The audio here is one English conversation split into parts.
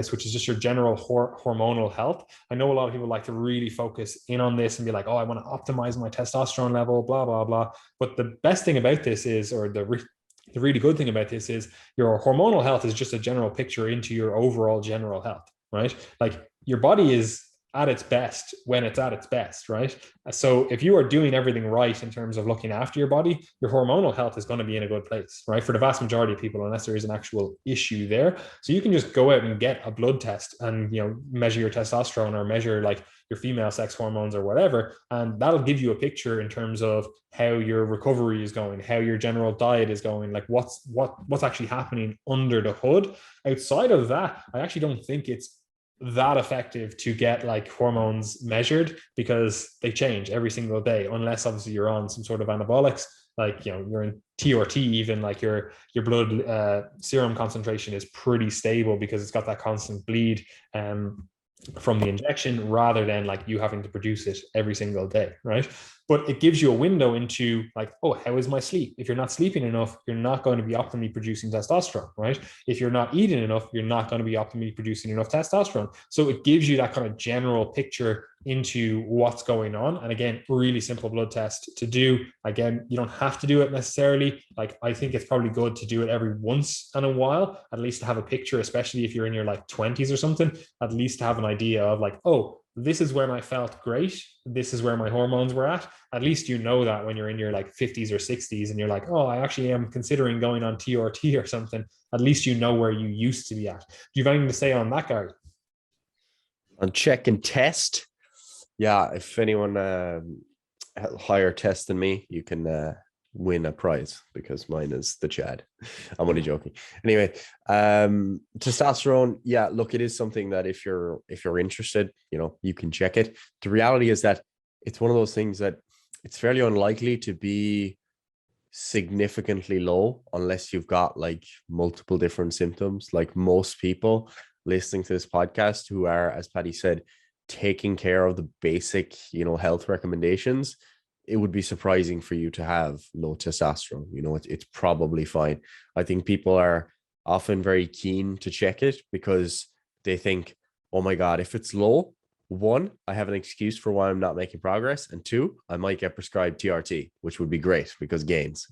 which is just your general hormonal health. I know a lot of people like to really focus in on this and be like, oh, I want to optimize my testosterone level, blah, blah, blah. But the best thing about this is, or the really good thing about this is your hormonal health is just a general picture into your overall general health, right? Like your body is at its best when it's at its best, right? So if you are doing everything right in terms of looking after your body, your hormonal health is going to be in a good place, right? For the vast majority of people, unless there is an actual issue there. So you can just go out and get a blood test and, measure your testosterone or measure like your female sex hormones or whatever. And that'll give you a picture in terms of how your recovery is going, how your general diet is going, like what's actually happening under the hood. Outside of that, I actually don't think it's that effective to get like hormones measured because they change every single day, unless obviously you're on some sort of anabolics, like you're in TRT, even like your blood serum concentration is pretty stable because it's got that constant bleed from the injection, rather than like you having to produce it every single day, right? But it gives you a window into like, oh, how is my sleep? If you're not sleeping enough, you're not going to be optimally producing testosterone, right? If you're not eating enough, you're not going to be optimally producing enough testosterone. So it gives you that kind of general picture into what's going on. And again, really simple blood test to do. Again, you don't have to do it necessarily. Like, I think it's probably good to do it every once in a while, at least to have a picture, especially if you're in your like 20s or something, at least to have an idea of like, oh, this is when I felt great. This is where my hormones were at. At least you know that when you're in your like 50s or 60s and you're like, oh, I actually am considering going on TRT or something. At least you know where you used to be at. Do you have anything to say on that, Gary? On check and test, yeah, if anyone higher test than me, you can win a prize because mine is the Chad. I'm only joking. Anyway, testosterone, yeah, look, it is something that if you're interested, you can check it. The reality is that it's one of those things that it's fairly unlikely to be significantly low unless you've got like multiple different symptoms. Like most people listening to this podcast who are, as Patty said, taking care of the basic, health recommendations, it would be surprising for you to have low testosterone. It's probably fine. I think people are often very keen to check it because they think, oh my God, if it's low, one, I have an excuse for why I'm not making progress. And two, I might get prescribed TRT, which would be great because gains,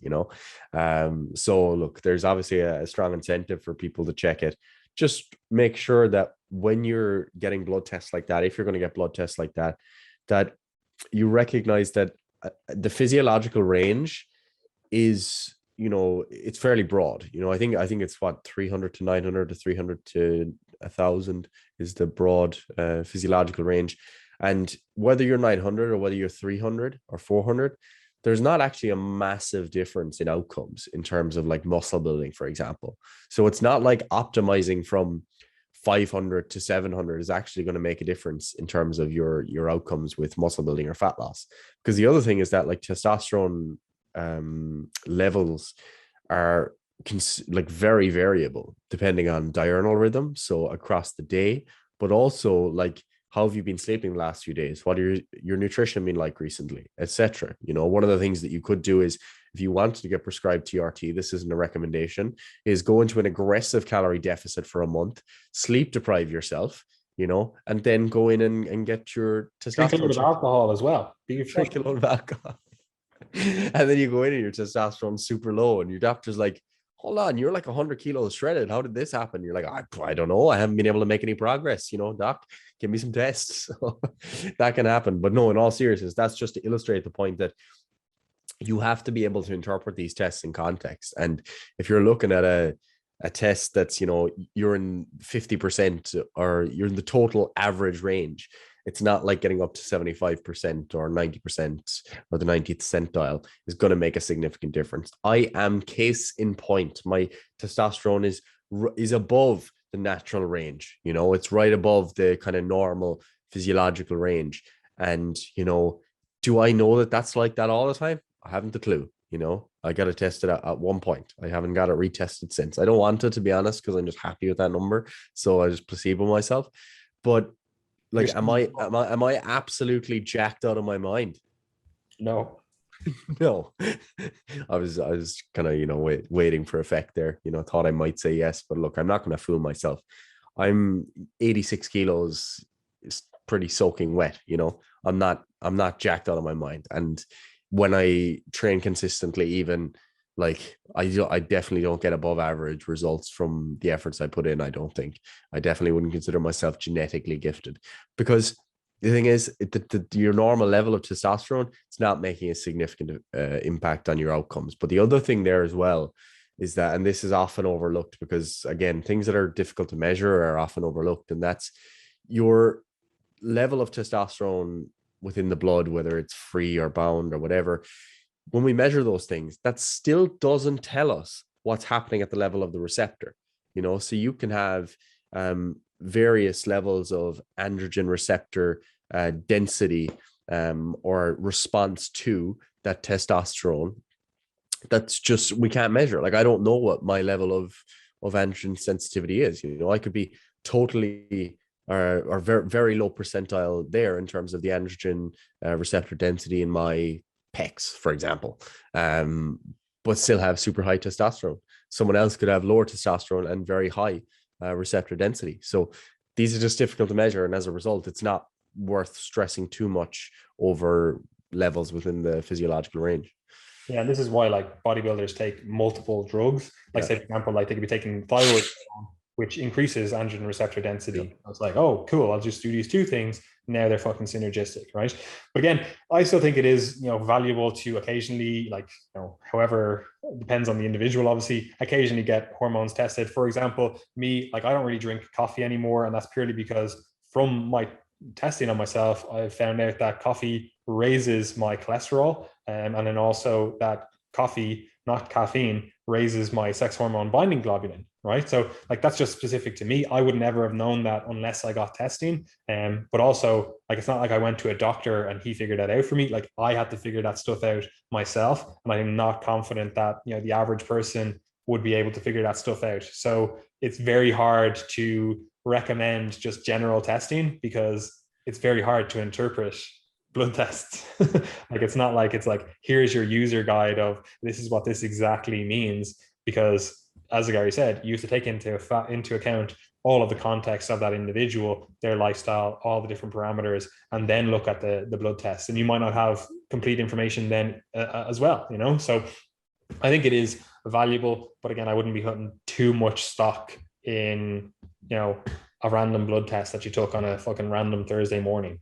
So look, there's obviously a strong incentive for people to check it. Just make sure that when you're getting blood tests like that, if you're going to get blood tests like that, that you recognize that the physiological range is, it's fairly broad. I think it's what, 300 to 900 to 300 to 1,000 is the broad physiological range. And whether you're 900 or whether you're 300 or 400, there's not actually a massive difference in outcomes in terms of like muscle building, for example. So it's not like optimizing from 500 to 700 is actually going to make a difference in terms of your outcomes with muscle building or fat loss. Because the other thing is that like testosterone levels are like very variable depending on diurnal rhythm, so across the day, but also like how have you been sleeping the last few days, what are your nutrition been like recently, etc. One of the things that you could do is, if you want to get prescribed TRT, this isn't a recommendation, is go into an aggressive calorie deficit for a month, sleep deprive yourself, and then go in and get your testosterone. Drink a little bit of alcohol as well. Drink a lot of alcohol. And then you go in and your testosterone's super low and your doctor's like, hold on, you're like 100 kilos shredded. How did this happen? You're like, I don't know. I haven't been able to make any progress. Doc, give me some tests. So that can happen. But no, in all seriousness, that's just to illustrate the point that you have to be able to interpret these tests in context. And if you're looking at a test that's, you're in 50% or you're in the total average range, it's not like getting up to 75% or 90% or the 90th centile is going to make a significant difference. I am case in point. My testosterone is above the natural range. It's right above the kind of normal physiological range. And, do I know that that's like that all the time? I haven't a clue. I got to test it at one point. I haven't got it retested since. I don't want it, to be honest, because I'm just happy with that number. So I just placebo myself. But like, am I absolutely jacked out of my mind? No. No. I was kind of, waiting for effect there, thought I might say yes, but look, I'm not going to fool myself. I'm 86 kilos, is pretty soaking wet. I'm not jacked out of my mind. And when I train consistently, even like I definitely don't get above average results from the efforts I put in. I don't think. I definitely wouldn't consider myself genetically gifted, because the thing is, your normal level of testosterone, it's not making a significant impact on your outcomes. But the other thing there as well is that, and this is often overlooked, because again, things that are difficult to measure are often overlooked, and that's your level of testosterone within the blood, whether it's free or bound or whatever. When we measure those things, that still doesn't tell us what's happening at the level of the receptor. So you can have various levels of androgen receptor density or response to that testosterone. That's just, we can't measure. Like, I don't know what my level of androgen sensitivity is. I could be totally or very, very low percentile there in terms of the androgen receptor density in my pecs, for example, but still have super high testosterone. Someone else could have lower testosterone and very high receptor density. So these are just difficult to measure, and as a result, it's not worth stressing too much over levels within the physiological range. Yeah, and this is why like bodybuilders take multiple drugs. Like, Yeah. say, for example, like they could be taking thyroid, which increases androgen receptor Yeah. density. I was like, oh, cool, I'll just do these two things. Now they're fucking synergistic, right? But again, I still think it is, valuable to occasionally, like, however, it depends on the individual, obviously, occasionally get hormones tested. For example, me, like, I don't really drink coffee anymore, and that's purely because from my testing on myself, I found out that coffee raises my cholesterol, and then also that coffee, not caffeine, raises my sex hormone binding globulin, right? So like that's just specific to me. I would never have known that unless I got testing. But also, like, it's not like I went to a doctor and he figured that out for me. Like, I had to figure that stuff out myself, and I'm not confident that the average person would be able to figure that stuff out. So it's very hard to recommend just general testing, because it's very hard to interpret blood tests. Like, it's not like it's like, here's your user guide of this is what this exactly means, because as Gary said, you have to take into account all of the context of that individual, their lifestyle, all the different parameters, and then look at the blood test. And you might not have complete information then as well, So I think it is valuable, but again, I wouldn't be putting too much stock in, a random blood test that you took on a fucking random Thursday morning.